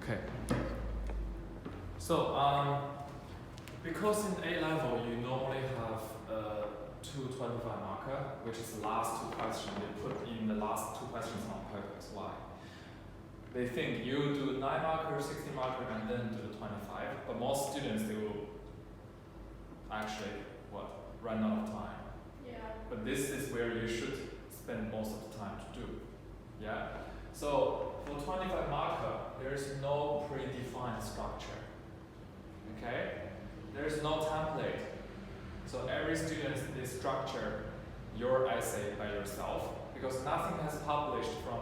Okay. So, because in A level you normally have 225 marker, which is the last two questions. They put in the last two questions on purpose. Why? They think you do 9 marker, 16 marker, and then do the 25. But most students, they will actually run out of time. Yeah. But this is where you should spend most of the time to do. Yeah. So for 25 marker, there is no predefined structure. Okay? There is no template. So every student is structure your essay by yourself, because nothing has published from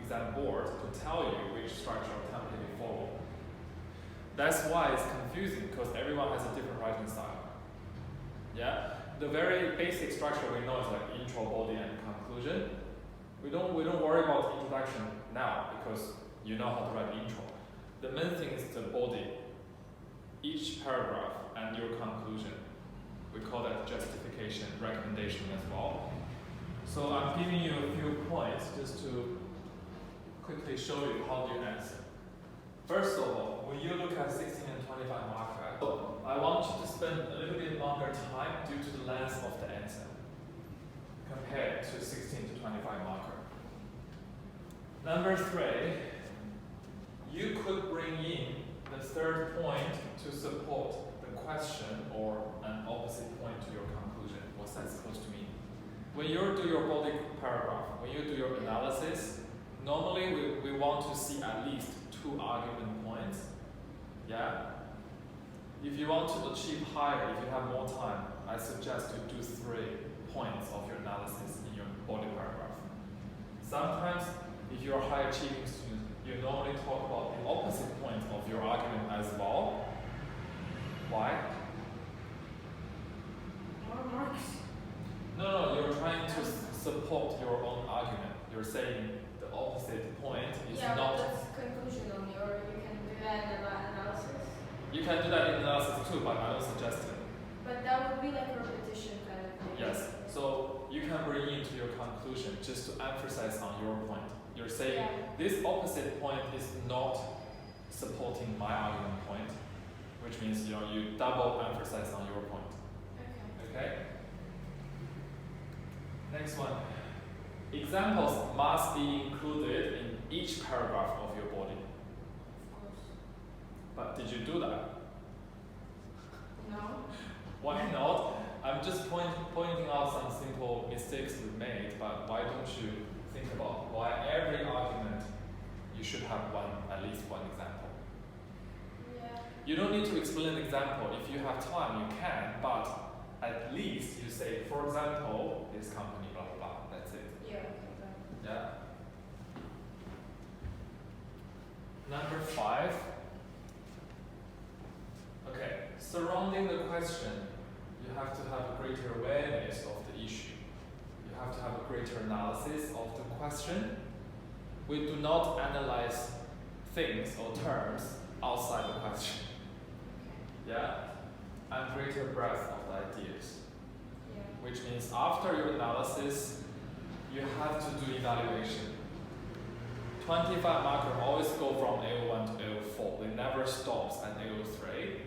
exam board to tell you which structure or template you follow. That's why it's confusing, because everyone has a different writing style. Yeah? The very basic structure we know is like intro, body, and conclusion. We don't worry about introduction now because you know how to write intro. The main thing is the body, each paragraph, and your conclusion. We call that justification, recommendation as well. So I'm giving you a few points just to quickly show you how you answer. First of all, when you look at 16 and 25 marker, I want you to spend a little bit longer time due to the length of the answer compared to 16 to 25 marker. Number 3, you could bring in the third point to support the question or an opposite point to your conclusion. What's that supposed to mean? When you do your body paragraph, when you do your analysis, normally we want to see at least 2 argument points. Yeah? If you want to achieve higher, if you have more time, I suggest you do 3 points of your analysis in your body paragraph. Sometimes, if you're a high achieving student, you normally talk about the opposite point of your argument as well. Why? More marks. No, you're trying to support your own argument. You're saying the opposite point is yeah, not. But that's conclusion only, or you can do that in analysis. You can do that in analysis too, but I don't suggest it. But that would be like a repetition kind of thing. Yes. So you can bring into your conclusion just to emphasize on your point. You're saying this opposite point is not supporting my argument point, which means you double emphasize on your point. Okay? Next one. Examples must be included in each paragraph of your body. Of course. But did you do that? No. Why not? I'm just pointing out some simple mistakes we made, but why don't you think about why every argument you should have at least one example. Yeah. You don't need to explain an example. If you have time, you can, but at least you say, for example, this company, blah, blah, blah. That's it. Yeah. Yeah. Number 5. Okay, surrounding the question, you have to have a greater awareness of the issue. You have to have a greater analysis of the question. We do not analyze things or terms outside the question. Yeah? And greater breadth of the ideas. Yeah. Which means after your analysis, you have to do evaluation. 25 marker always go from AO1 to AO4. It never stops at AO3.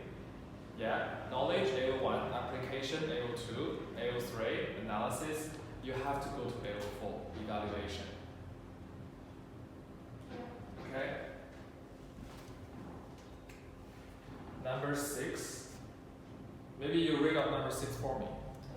Yeah, knowledge, AO1, application, AO2, AO3, analysis, you have to go to AO4, evaluation. Okay? Number 6. Maybe you read out number 6 for me.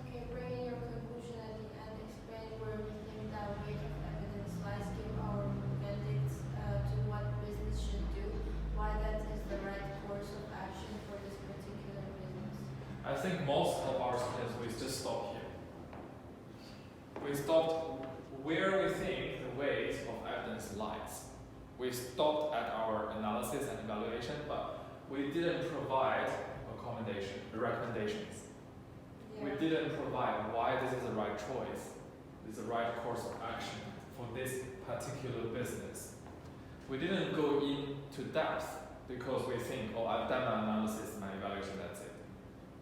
Okay, bring in your conclusion at the end. Explain where we think that weight of evidence lies. Give our verdicts to what business should do, why that is the right course of action for this particular business. I think most of our students, we just stop here. We stopped where we think the weight of evidence lies. We stopped at our analysis and evaluation, but we didn't provide recommendations. Yeah. We didn't provide why this is the right choice, this is the right course of action for this particular business. We didn't go into depth because we think, oh, I've done my analysis, my evaluation, that's it.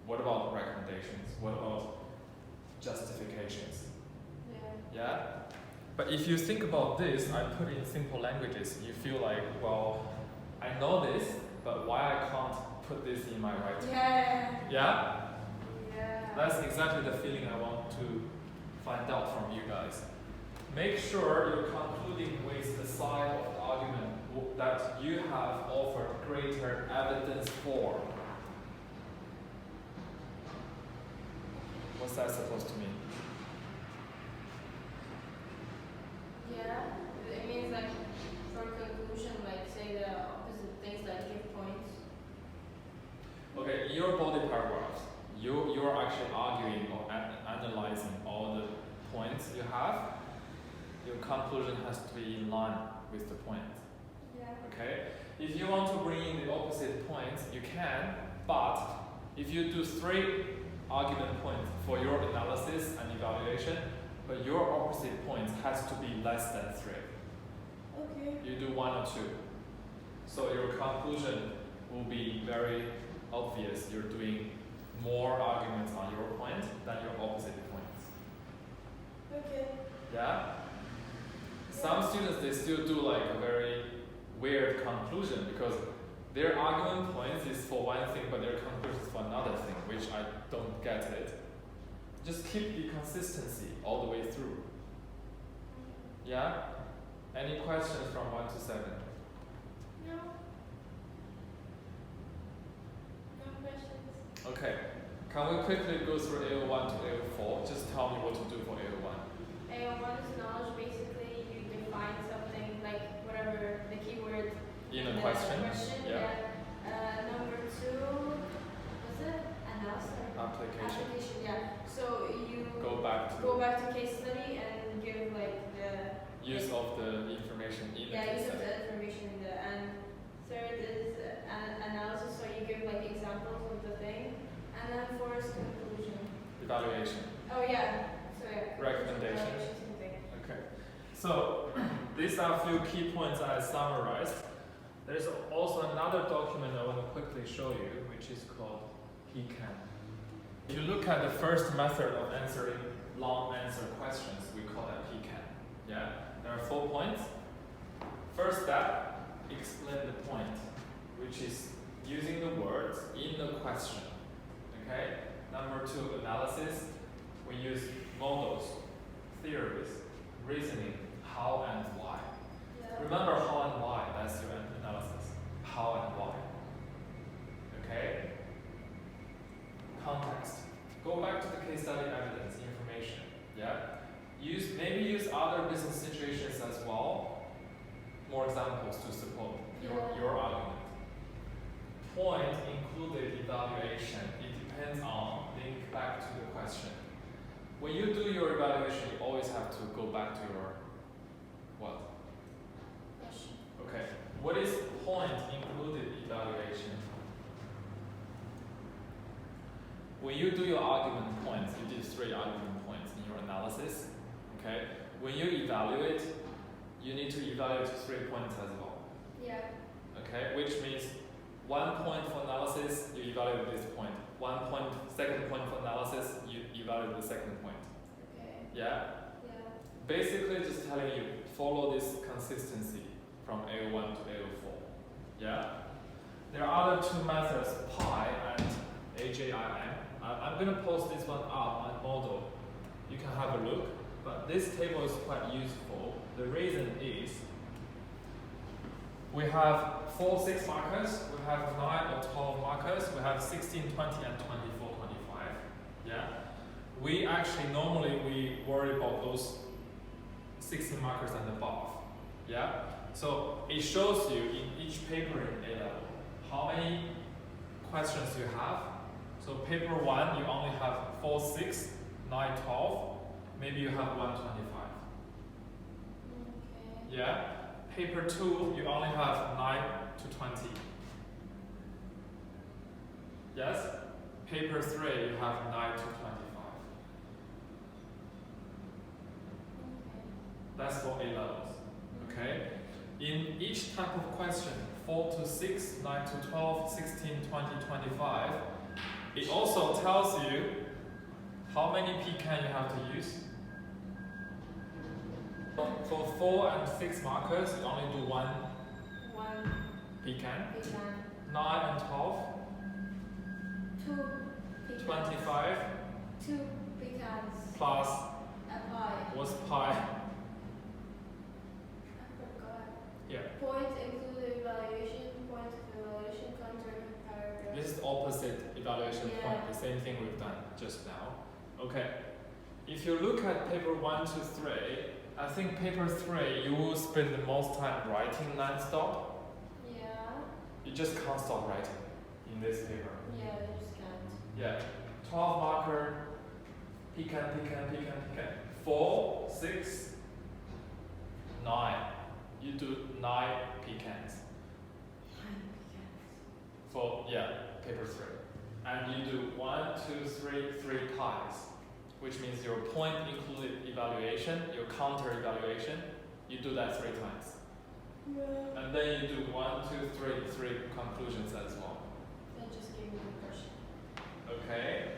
What about recommendations? What about justifications? Yeah? But if you think about this, I put in simple languages, you feel like, well, I know this, but why I can't put this in my writing? Yeah. Yeah? Yeah. That's exactly the feeling I want to find out from you guys. Make sure you're concluding with the side of the argument that you have offered greater evidence for. What's that supposed to mean? Yeah. It means like for conclusion, like say the opposite things, like give points. Okay, in your body paragraphs, you're actually arguing or analyzing all the points you have. Your conclusion has to be in line with the point. Yeah. Okay? If you want to bring in the opposite points, you can, but if you do 3 argument points for your analysis and evaluation, but your opposite points has to be less than 3. Okay. You do 1 or 2. So your conclusion will be very obvious. You're doing more arguments on your point than your opposite points. Okay. Yeah? Some students, they still do like a very weird conclusion because their argument points is for one thing, but their conclusion is for another thing, which I don't get it. Just keep the consistency all the way through. Yeah? Any questions from 1 to 7? No. No questions. Okay. Can we quickly go through AO1 to AO4? Just tell me what to do for AO1. AO1 is knowledge. Basically, you define something like whatever the keyword In a question? Yeah. Number 2, was it analysis? Application. Yeah. So you Go back to case study and give like the use of the information in the case use of study. the information in the and third is analysis. So you give like examples of the thing, and then 4 is conclusion. Evaluation. Oh yeah. So yeah. Recommendation. Same thing. Okay. So these are a few key points I summarized. There's also another document I want to quickly show you, which is called PeCan. If you look at the first method of answering long answer questions, we call that PeCan. Yeah? There are 4 points. First step, explain the point, which is using the words in the question. Okay? Number 2, analysis. We use models, theories, reasoning, how and why. Yeah. Remember how and why, that's your analysis. How and why. Okay? Context. Go back to the case study evidence, information. Yeah? Maybe use other business situations as well. More examples to support your argument. Point included evaluation. It depends on link back to the question. When you do your evaluation, you always have to go back to your what? Question. Okay. What is point included evaluation? When you do your argument points, you did 3 argument points in your analysis. Okay. When you evaluate, you need to evaluate 3 points as well. Yeah. Okay. Which means 1 point for analysis, you evaluate this point. 1 point, second point for analysis, you evaluate the second point. Okay. Yeah. Yeah. Basically, just telling you follow this consistency from AO1 to AO4. Yeah. There are other 2 methods, Pi and AJIM. I'm going to post this one up on Moodle. You can have a look. But this table is quite useful. The reason is we have 4 6 markers, we have 9 or 12 markers, we have 16, 20, and 24, 25. Yeah? We actually we worry about those 16 markers and above. Yeah? So it shows you in each paper in A level how many questions you have. So paper 1, you only have 4, 6, 9, 12. Maybe you have 125. Okay. Yeah? Paper 2, you only have 9 to 20. Yes? Paper 3, you have 9 to 25. That's for A levels. Okay? In each type of question, 4 to 6, 9 to 12, 16, 20, 25, it also tells you how many PeCan you have to use. For 4 and 6 markers, you only do one PeCan. PeCan. 9 and 12. 2 pecans. 25 2 pecans. plus A pie. what's pie? I forgot. Yeah. Point include evaluation, point of evaluation, counter paragraph. This is opposite evaluation Yeah. point, the same thing we've done just now. Okay. If you look at paper 1 to 3, I think paper 3 you will spend the most time writing non-stop. Yeah. You just can't stop writing in this paper. Yeah, you just can't. Yeah. 12 marker, PeCan. 4, 6, 9. You do 9 pecans. 9 pecans. For paper 3. And you do 1, 2, 3, 3 pies. Which means your point included evaluation, your counter evaluation, you do that 3 times. Yeah. And then you do 1, 2, 3, 3 conclusions as well. That just gave me the impression. Okay?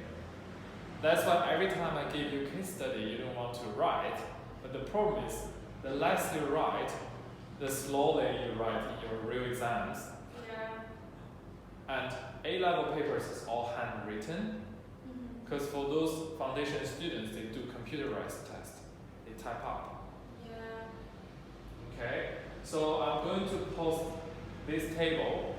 That's why every time I give you a case study, you don't want to write. But the problem is, the less you write, the slowly you write in your real exams. Yeah. And A-level papers is all handwritten. Because for those foundation students, they do computerized test. They type up. Yeah. Okay? So I'm going to post this table,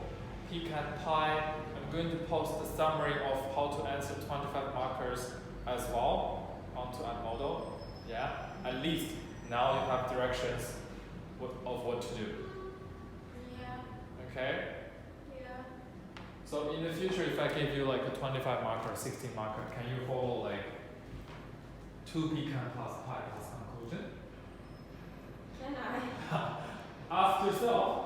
PeCan Pie. I'm going to post the summary of how to answer 25 markers as well onto Edmodo. Yeah? At least now you have directions of what to do. Yeah. Okay? Yeah. So in the future, if I give you like a 25 marker, 16 marker, can you follow like 2 PeCan plus pie plus conclusion? Can I? Ask yourself,